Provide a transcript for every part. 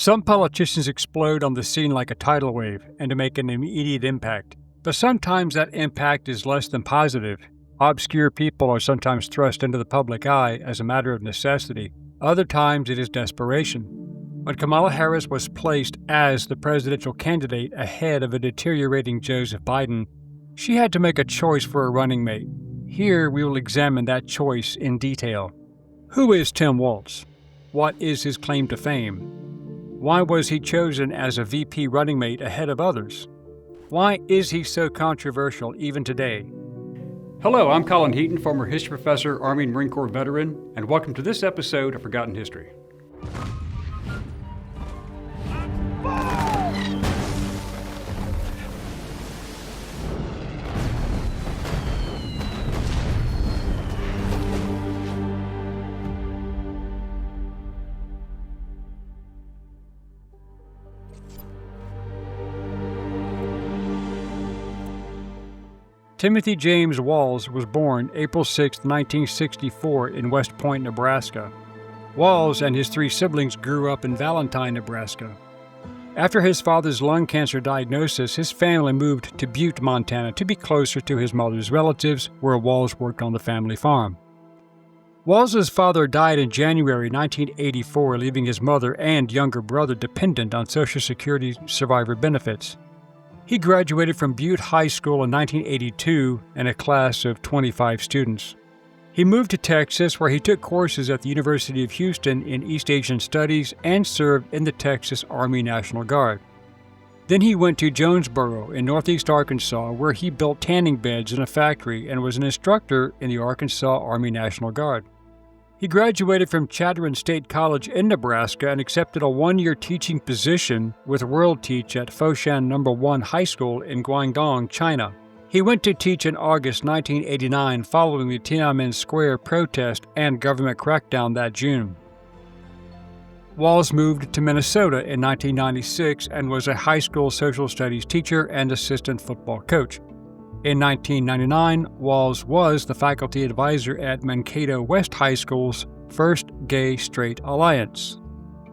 Some politicians explode on the scene like a tidal wave and to make an immediate impact, but sometimes that impact is less than positive. Obscure people are sometimes thrust into the public eye as a matter of necessity. Other times it is desperation. When Kamala Harris was placed as the presidential candidate ahead of a deteriorating Joseph Biden, she had to make a choice for a running mate. Here we will examine that choice in detail. Who is Tim Walz? What is his claim to fame? Why was he chosen as a VP running mate ahead of others? Why is he so controversial even today? Hello, I'm Colin Heaton, former history professor, Army and Marine Corps veteran, and welcome to this episode of Forgotten History. Timothy James Walz was born April 6, 1964 in West Point, Nebraska. Walz and his three siblings grew up in Valentine, Nebraska. After his father's lung cancer diagnosis, his family moved to Butte, Montana to be closer to his mother's relatives, where Walz worked on the family farm. Walz's father died in January 1984, leaving his mother and younger brother dependent on Social Security survivor benefits. He graduated from Butte High School in 1982 and a class of 25 students. He moved to Texas, where he took courses at the University of Houston in East Asian Studies and served in the Texas Army National Guard. Then he went to Jonesboro in northeast Arkansas, where he built tanning beds in a factory and was an instructor in the Arkansas Army National Guard. He graduated from Chadron State College in Nebraska and accepted a one-year teaching position with World Teach at Foshan No. 1 High School in Guangdong, China. He went to teach in August 1989 following the Tiananmen Square protest and government crackdown that June. Walz moved to Minnesota in 1996 and was a high school social studies teacher and assistant football coach. In 1999, Walz was the faculty advisor at Mankato West High School's first Gay-Straight Alliance.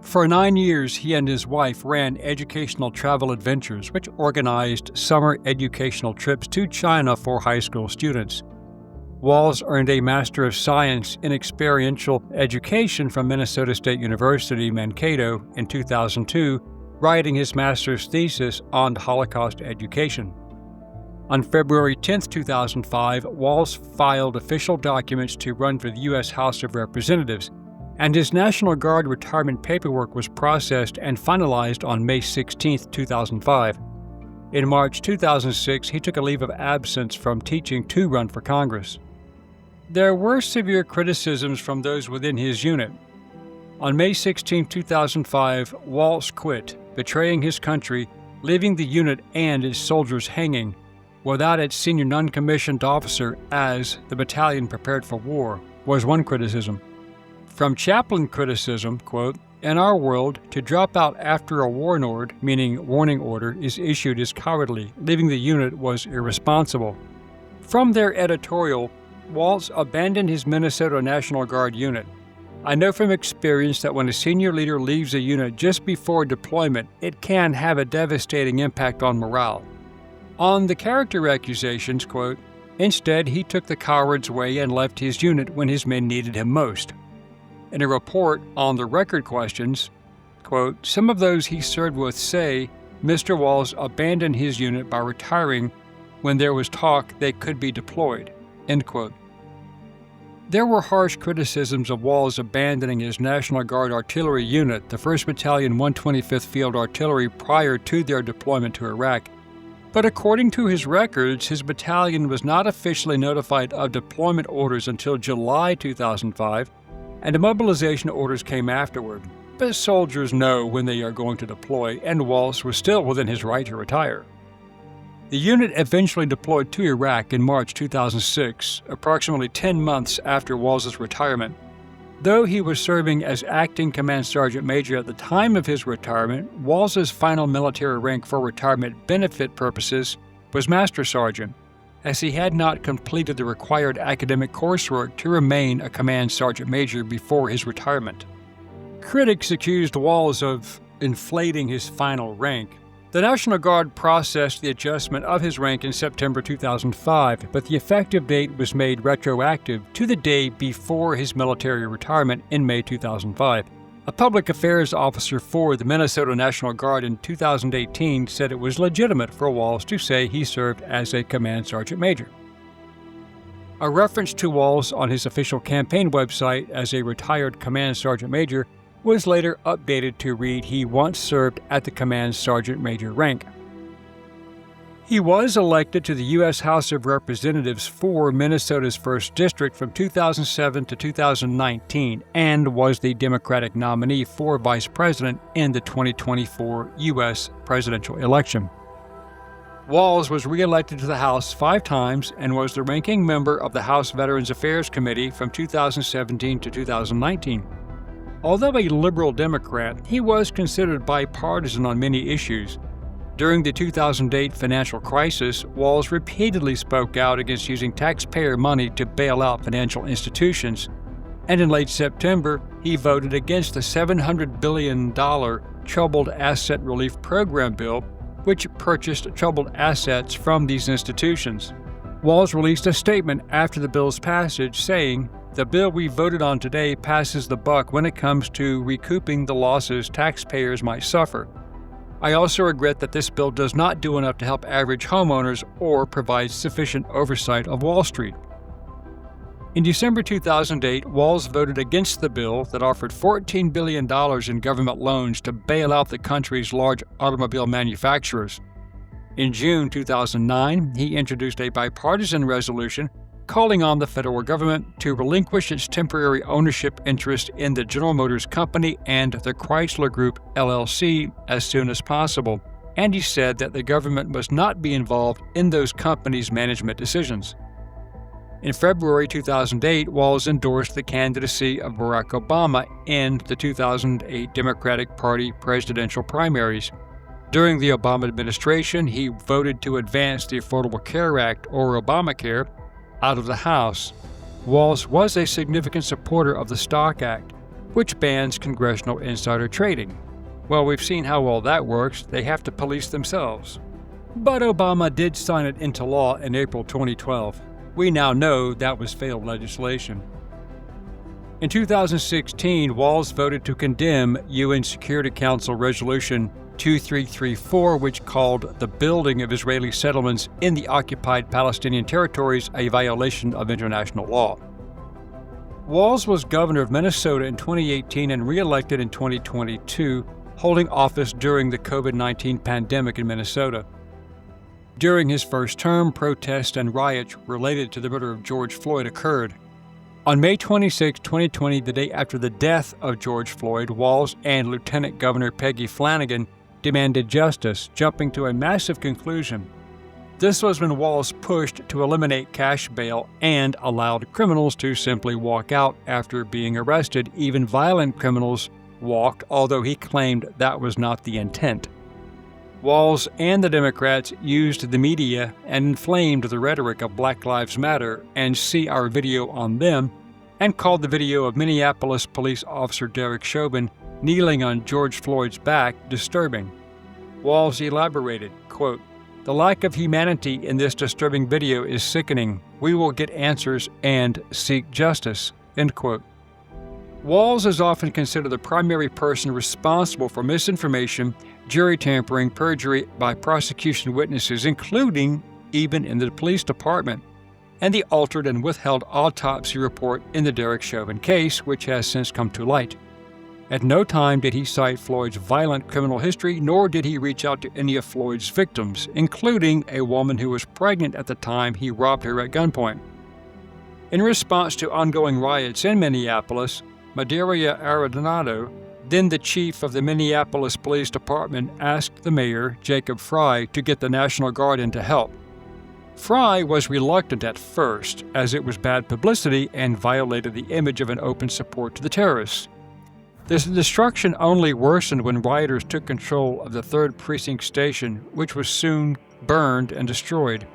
For 9 years, he and his wife ran Educational Travel Adventures, which organized summer educational trips to China for high school students. Walz earned a Master of Science in Experiential Education from Minnesota State University, Mankato, in 2002, writing his master's thesis on Holocaust education. On February 10, 2005, Walz filed official documents to run for the U.S. House of Representatives, and his National Guard retirement paperwork was processed and finalized on May 16, 2005. In March 2006, he took a leave of absence from teaching to run for Congress. There were severe criticisms from those within his unit. On May 16, 2005, Walz quit, betraying his country, leaving the unit and its soldiers hanging, without its senior non-commissioned officer as the battalion prepared for war, was one criticism. From chaplain criticism, quote, "In our world, to drop out after a warning, meaning warning order, is issued is cowardly. Leaving the unit was irresponsible." From their editorial, Walz abandoned his Minnesota National Guard unit. "I know from experience that when a senior leader leaves a unit just before deployment, it can have a devastating impact on morale." On the character accusations, quote, "Instead, he took the coward's way and left his unit when his men needed him most." In a report on the record questions, quote, "Some of those he served with say Mr. Walz abandoned his unit by retiring when there was talk they could be deployed," end quote. There were harsh criticisms of Walz abandoning his National Guard artillery unit, the 1st Battalion 125th Field Artillery, prior to their deployment to Iraq. But according to his records, his battalion was not officially notified of deployment orders until July 2005, and the mobilization orders came afterward. But soldiers know when they are going to deploy, and Walz was still within his right to retire. The unit eventually deployed to Iraq in March 2006, approximately 10 months after Walz's retirement. Though he was serving as acting command sergeant major at the time of his retirement, Walz's final military rank for retirement benefit purposes was master sergeant, as he had not completed the required academic coursework to remain a command sergeant major before his retirement. Critics accused Walz of inflating his final rank. The National Guard processed the adjustment of his rank in September 2005, but the effective date was made retroactive to the day before his military retirement in May 2005. A public affairs officer for the Minnesota National Guard in 2018 said it was legitimate for Walz to say he served as a command sergeant major. A reference to Walz on his official campaign website as a retired command sergeant major was later updated to read he once served at the command sergeant major rank. He was elected to the U.S. House of Representatives for Minnesota's 1st District from 2007 to 2019 and was the Democratic nominee for Vice President in the 2024 U.S. presidential election. Walz was re-elected to the House 5 times and was the ranking member of the House Veterans Affairs Committee from 2017 to 2019. Although a liberal Democrat, he was considered bipartisan on many issues. During the 2008 financial crisis, Walz repeatedly spoke out against using taxpayer money to bail out financial institutions, and in late September, he voted against the $700 billion Troubled Asset Relief Program bill, which purchased troubled assets from these institutions. Walz released a statement after the bill's passage saying, "The bill we voted on today passes the buck when it comes to recouping the losses taxpayers might suffer. I also regret that this bill does not do enough to help average homeowners or provide sufficient oversight of Wall Street." In December 2008, Walz voted against the bill that offered $14 billion in government loans to bail out the country's large automobile manufacturers. In June 2009, he introduced a bipartisan resolution calling on the federal government to relinquish its temporary ownership interest in the General Motors Company and the Chrysler Group, LLC, as soon as possible, and he said that the government must not be involved in those companies' management decisions. In February 2008, Walz endorsed the candidacy of Barack Obama in the 2008 Democratic Party presidential primaries. During the Obama administration, he voted to advance the Affordable Care Act, or Obamacare, out of the House. Walz was a significant supporter of the Stock Act, which bans congressional insider trading. Well, we've seen how well that works. They have to police themselves. But Obama did sign it into law in April 2012. We now know that was failed legislation. In 2016, Walz voted to condemn UN Security Council Resolution 2334, which called the building of Israeli settlements in the occupied Palestinian territories a violation of international law. Walz was governor of Minnesota in 2018 and re-elected in 2022, holding office during the COVID-19 pandemic in Minnesota. During his first term, protests and riots related to the murder of George Floyd occurred. On May 26, 2020, the day after the death of George Floyd, Walz and Lieutenant Governor Peggy Flanagan demanded justice, jumping to a massive conclusion. This was when Walz pushed to eliminate cash bail and allowed criminals to simply walk out after being arrested. Even violent criminals walked, although he claimed that was not the intent. Walz and the Democrats used the media and inflamed the rhetoric of Black Lives Matter and see our video on them, and called the video of Minneapolis police officer Derek Chauvin kneeling on George Floyd's back disturbing. Walz elaborated, quote, "The lack of humanity in this disturbing video is sickening. We will get answers and seek justice," end quote. Walz is often considered the primary person responsible for misinformation, jury tampering, perjury by prosecution witnesses, including even in the police department, and the altered and withheld autopsy report in the Derek Chauvin case, which has since come to light. At no time did he cite Floyd's violent criminal history, nor did he reach out to any of Floyd's victims, including a woman who was pregnant at the time he robbed her at gunpoint. In response to ongoing riots in Minneapolis, Madaria Arenado, then the chief of the Minneapolis Police Department, asked the mayor, Jacob Fry, to get the National Guard in to help. Fry was reluctant at first, as it was bad publicity and violated the image of an open support to the terrorists. This destruction only worsened when rioters took control of the 3rd Precinct Station, which was soon burned and destroyed.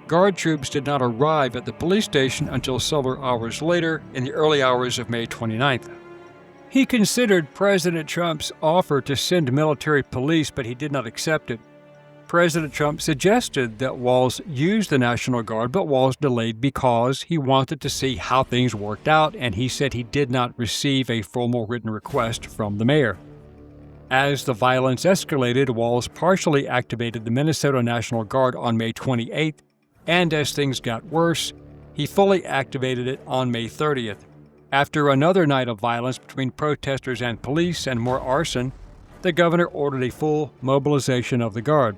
Guard troops did not arrive at the police station until several hours later, in the early hours of May 29th. He considered President Trump's offer to send military police, but he did not accept it. President Trump suggested that Walz use the National Guard, but Walz delayed because he wanted to see how things worked out, and he said he did not receive a formal written request from the mayor. As the violence escalated, Walz partially activated the Minnesota National Guard on May 28th, and as things got worse, he fully activated it on May 30th. After another night of violence between protesters and police and more arson, the governor ordered a full mobilization of the Guard.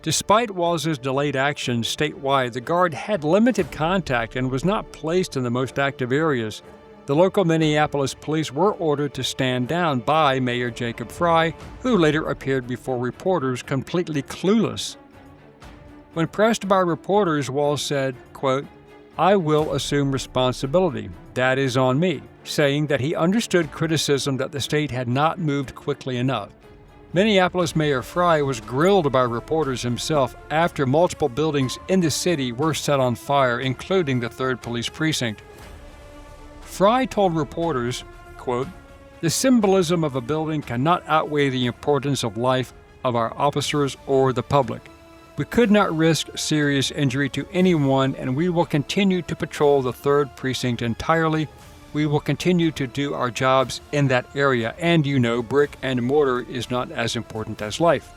Despite Walz's delayed actions statewide, the Guard had limited contact and was not placed in the most active areas. The local Minneapolis police were ordered to stand down by Mayor Jacob Frey, who later appeared before reporters completely clueless. When pressed by reporters, Walz said, quote, "I will assume responsibility. That is on me," saying that he understood criticism that the state had not moved quickly enough. Minneapolis Mayor Frey was grilled by reporters himself after multiple buildings in the city were set on fire, including the 3rd Police Precinct. Frey told reporters, quote, "The symbolism of a building cannot outweigh the importance of life of our officers or the public. We could not risk serious injury to anyone, and we will continue to patrol the 3rd Precinct entirely. We will continue to do our jobs in that area, and brick and mortar is not as important as life."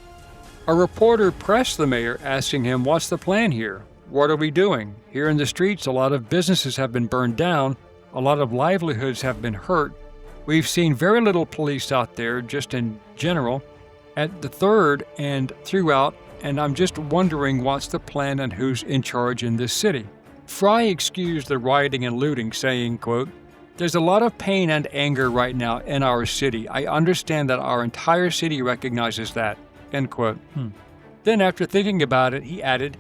A reporter pressed the mayor, asking him, "What's the plan here? What are we doing? Here in the streets, a lot of businesses have been burned down. A lot of livelihoods have been hurt. We've seen very little police out there, just in general, at the 3rd and throughout, and I'm just wondering what's the plan and who's in charge in this city." Frey excused the rioting and looting, saying, quote, "There's a lot of pain and anger right now in our city. I understand that our entire city recognizes that," end quote. Then after thinking about it, he added,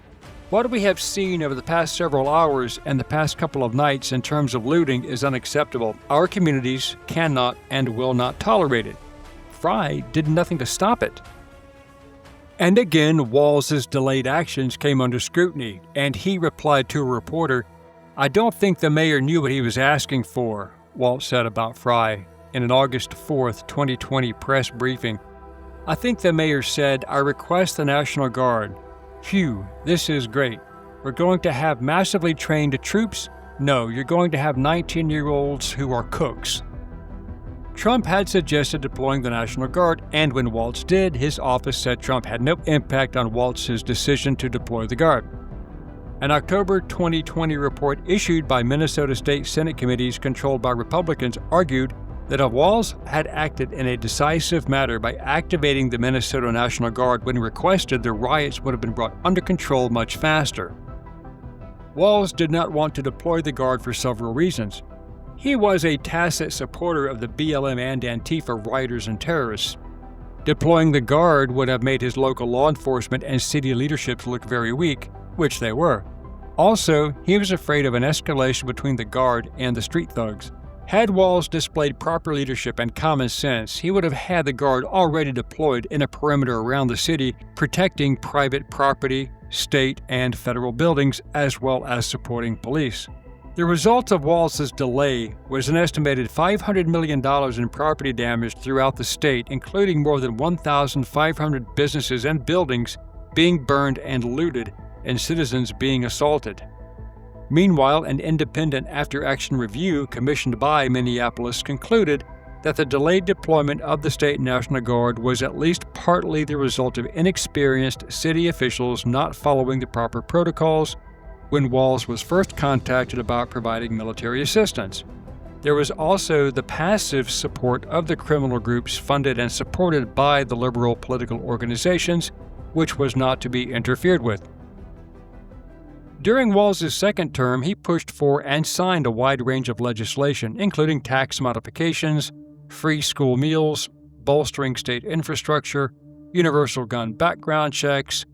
"What we have seen over the past several hours and the past couple of nights in terms of looting is unacceptable. Our communities cannot and will not tolerate it." Frey did nothing to stop it. And again, Walz's delayed actions came under scrutiny, and he replied to a reporter, "I don't think the mayor knew what he was asking for," Walz said about Frey in an August 4th, 2020 press briefing. "I think the mayor said, 'I request the National Guard.' Phew, this is great. We're going to have massively trained troops? No, you're going to have 19-year-olds who are cooks." Trump had suggested deploying the National Guard, and when Walz did, his office said Trump had no impact on Walz's decision to deploy the Guard. An October 2020 report issued by Minnesota State Senate committees controlled by Republicans argued that if Walz had acted in a decisive manner by activating the Minnesota National Guard when requested, the riots would have been brought under control much faster. Walz did not want to deploy the Guard for several reasons. He was a tacit supporter of the BLM and Antifa rioters and terrorists. Deploying the Guard would have made his local law enforcement and city leaderships look very weak, which they were. Also, he was afraid of an escalation between the Guard and the street thugs. Had Walz displayed proper leadership and common sense, he would have had the Guard already deployed in a perimeter around the city, protecting private property, state and federal buildings, as well as supporting police. The result of Walz's delay was an estimated $500 million in property damage throughout the state, including more than 1,500 businesses and buildings being burned and looted, and citizens being assaulted. Meanwhile, an independent after-action review commissioned by Minneapolis concluded that the delayed deployment of the state National Guard was at least partly the result of inexperienced city officials not following the proper protocols when Walz was first contacted about providing military assistance. There was also the passive support of the criminal groups funded and supported by the liberal political organizations, which was not to be interfered with. During Walz's second term, he pushed for and signed a wide range of legislation, including tax modifications, free school meals, bolstering state infrastructure, universal gun background checks,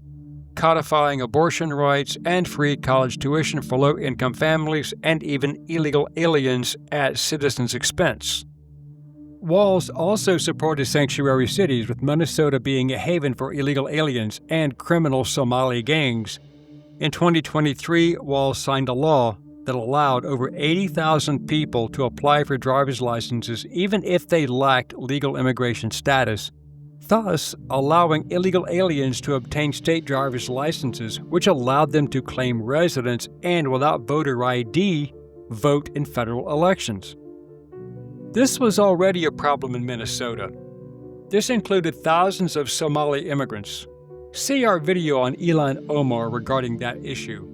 codifying abortion rights, and free college tuition for low-income families and even illegal aliens at citizens' expense. Walz also supported sanctuary cities, with Minnesota being a haven for illegal aliens and criminal Somali gangs. In 2023, Walz signed a law that allowed over 80,000 people to apply for driver's licenses even if they lacked legal immigration status, thus allowing illegal aliens to obtain state driver's licenses, which allowed them to claim residence and, without voter ID, vote in federal elections. This was already a problem in Minnesota. This included thousands of Somali immigrants. See our video on Ilhan Omar regarding that issue.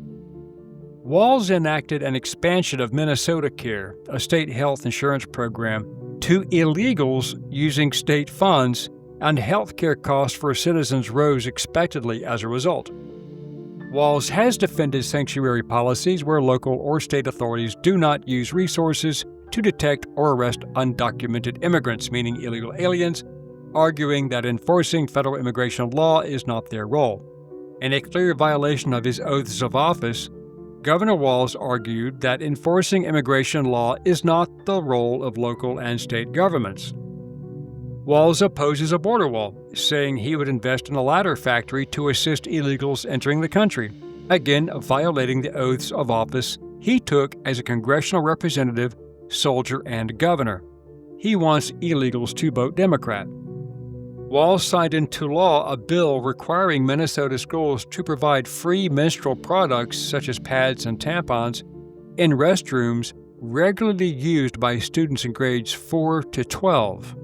Walz enacted an expansion of Minnesota Care, a state health insurance program, to illegals using state funds, and health care costs for citizens rose expectedly as a result. Walz has defended sanctuary policies where local or state authorities do not use resources to detect or arrest undocumented immigrants, meaning illegal aliens, arguing that enforcing federal immigration law is not their role. In a clear violation of his oaths of office, Governor Walz argued that enforcing immigration law is not the role of local and state governments. Walz opposes a border wall, saying he would invest in a ladder factory to assist illegals entering the country, again violating the oaths of office he took as a congressional representative, soldier, and governor. He wants illegals to vote Democrat. Walz signed into law a bill requiring Minnesota schools to provide free menstrual products such as pads and tampons in restrooms regularly used by students in grades 4 to 12.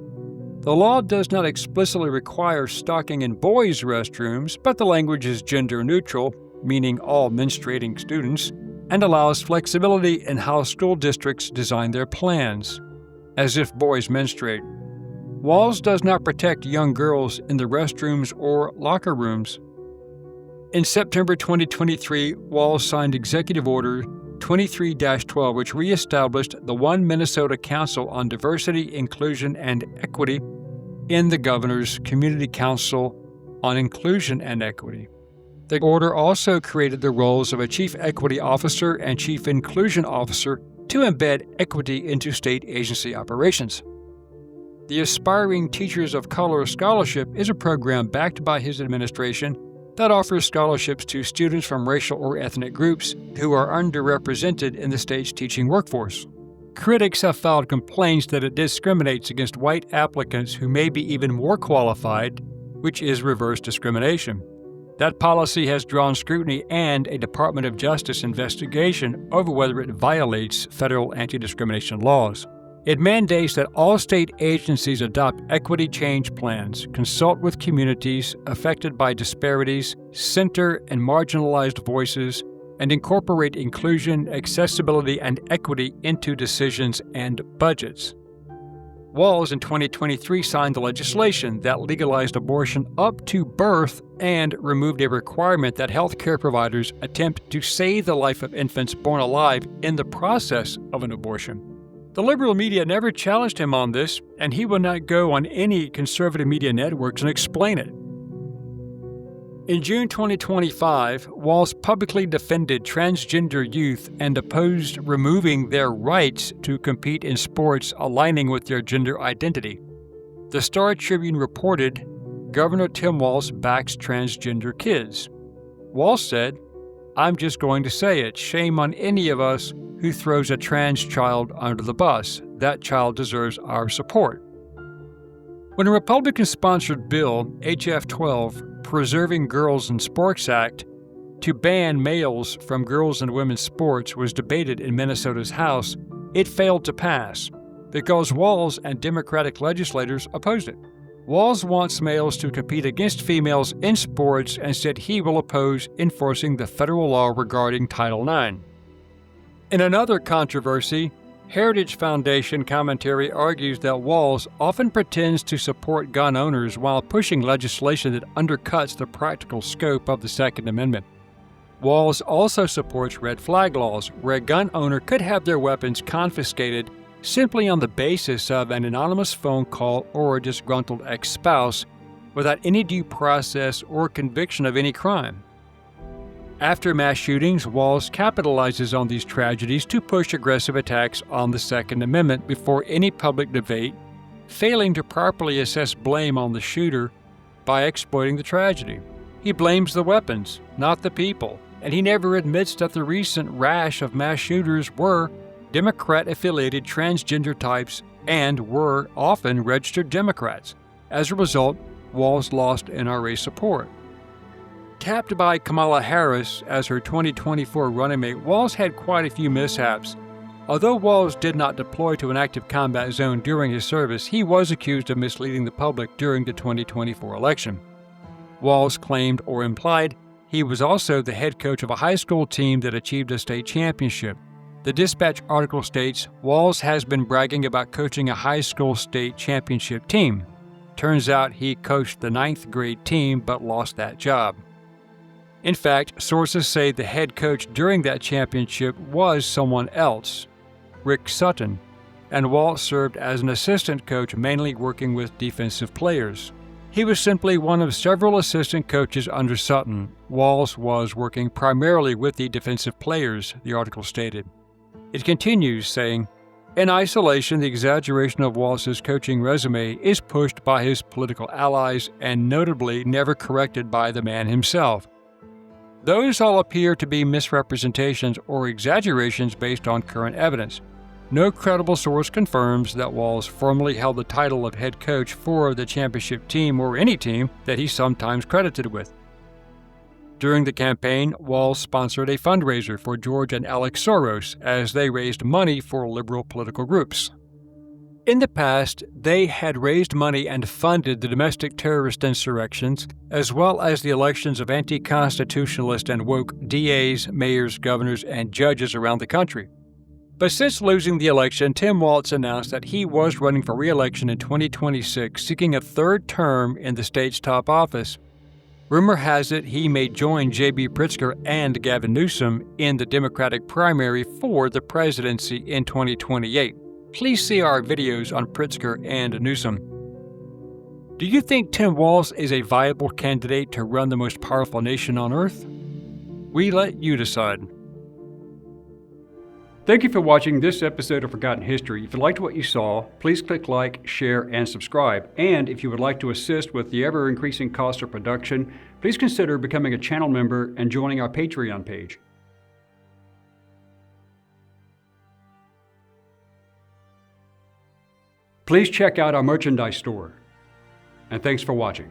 The law does not explicitly require stocking in boys' restrooms, but the language is gender neutral, meaning all menstruating students, and allows flexibility in how school districts design their plans, as if boys menstruate. Walz does not protect young girls in the restrooms or locker rooms. In September 2023, Walz signed Executive Order 23-12, which reestablished the One Minnesota Council on Diversity, Inclusion, and Equity in the Governor's Community Council on Inclusion and Equity. The order also created the roles of a Chief Equity Officer and Chief Inclusion Officer to embed equity into state agency operations. The Aspiring Teachers of Color Scholarship is a program backed by his administration that offers scholarships to students from racial or ethnic groups who are underrepresented in the state's teaching workforce. Critics have filed complaints that it discriminates against white applicants who may be even more qualified, which is reverse discrimination. That policy has drawn scrutiny and a Department of Justice investigation over whether it violates federal anti-discrimination laws. It mandates that all state agencies adopt equity change plans, consult with communities affected by disparities, center and marginalized voices, and incorporate inclusion, accessibility, and equity into decisions and budgets. Walz in 2023 signed the legislation that legalized abortion up to birth and removed a requirement that healthcare providers attempt to save the life of infants born alive in the process of an abortion. The liberal media never challenged him on this, and he would not go on any conservative media networks and explain it. In June 2025, Walz publicly defended transgender youth and opposed removing their rights to compete in sports aligning with their gender identity. The Star Tribune reported, Governor Tim Walz backs transgender kids. Walz said, I'm just going to say it, shame on any of us who throws a trans child under the bus. That child deserves our support. When a Republican-sponsored bill, H.F. 12, Preserving Girls in Sports Act, to ban males from girls and women's sports was debated in Minnesota's House, it failed to pass because Walz and Democratic legislators opposed it. Walz wants males to compete against females in sports and said he will oppose enforcing the federal law regarding Title IX. In another controversy, Heritage Foundation commentary argues that Walz often pretends to support gun owners while pushing legislation that undercuts the practical scope of the Second Amendment. Walz also supports red flag laws, where a gun owner could have their weapons confiscated simply on the basis of an anonymous phone call or a disgruntled ex-spouse without any due process or conviction of any crime. After mass shootings, Walz capitalizes on these tragedies to push aggressive attacks on the Second Amendment before any public debate, failing to properly assess blame on the shooter by exploiting the tragedy. He blames the weapons, not the people, and he never admits that the recent rash of mass shooters were Democrat-affiliated transgender types and were often registered Democrats. As a result, Walz lost NRA support. Capped by Kamala Harris as her 2024 running mate, Walz had quite a few mishaps. Although Walz did not deploy to an active combat zone during his service, he was accused of misleading the public during the 2024 election. Walz claimed or implied he was also the head coach of a high school team that achieved a state championship. The Dispatch article states Walz has been bragging about coaching a high school state championship team. Turns out he coached the 9th grade team but lost that job. In fact, sources say the head coach during that championship was someone else, Rick Sutton, and Walz served as an assistant coach, mainly working with defensive players. He was simply one of several assistant coaches under Sutton. Walz was working primarily with the defensive players, the article stated. It continues, saying, in isolation, the exaggeration of Walz's coaching resume is pushed by his political allies and notably never corrected by the man himself. Those all appear to be misrepresentations or exaggerations based on current evidence. No credible source confirms that Walz formally held the title of head coach for the championship team or any team that he's sometimes credited with. During the campaign, Walz sponsored a fundraiser for George and Alex Soros as they raised money for liberal political groups. In the past, they had raised money and funded the domestic terrorist insurrections, as well as the elections of anti-constitutionalist and woke DAs, mayors, governors, and judges around the country. But since losing the election, Tim Walz announced that he was running for re-election in 2026, seeking a third term in the state's top office. Rumor has it he may join J.B. Pritzker and Gavin Newsom in the Democratic primary for the presidency in 2028. Please see our videos on Pritzker and Newsom. Do you think Tim Walz is a viable candidate to run the most powerful nation on earth? We let you decide. Thank you for watching this episode of Forgotten History. If you liked what you saw, please click like, share, and subscribe. And if you would like to assist with the ever-increasing cost of production, please consider becoming a channel member and joining our Patreon page. Please check out our merchandise store. And thanks for watching.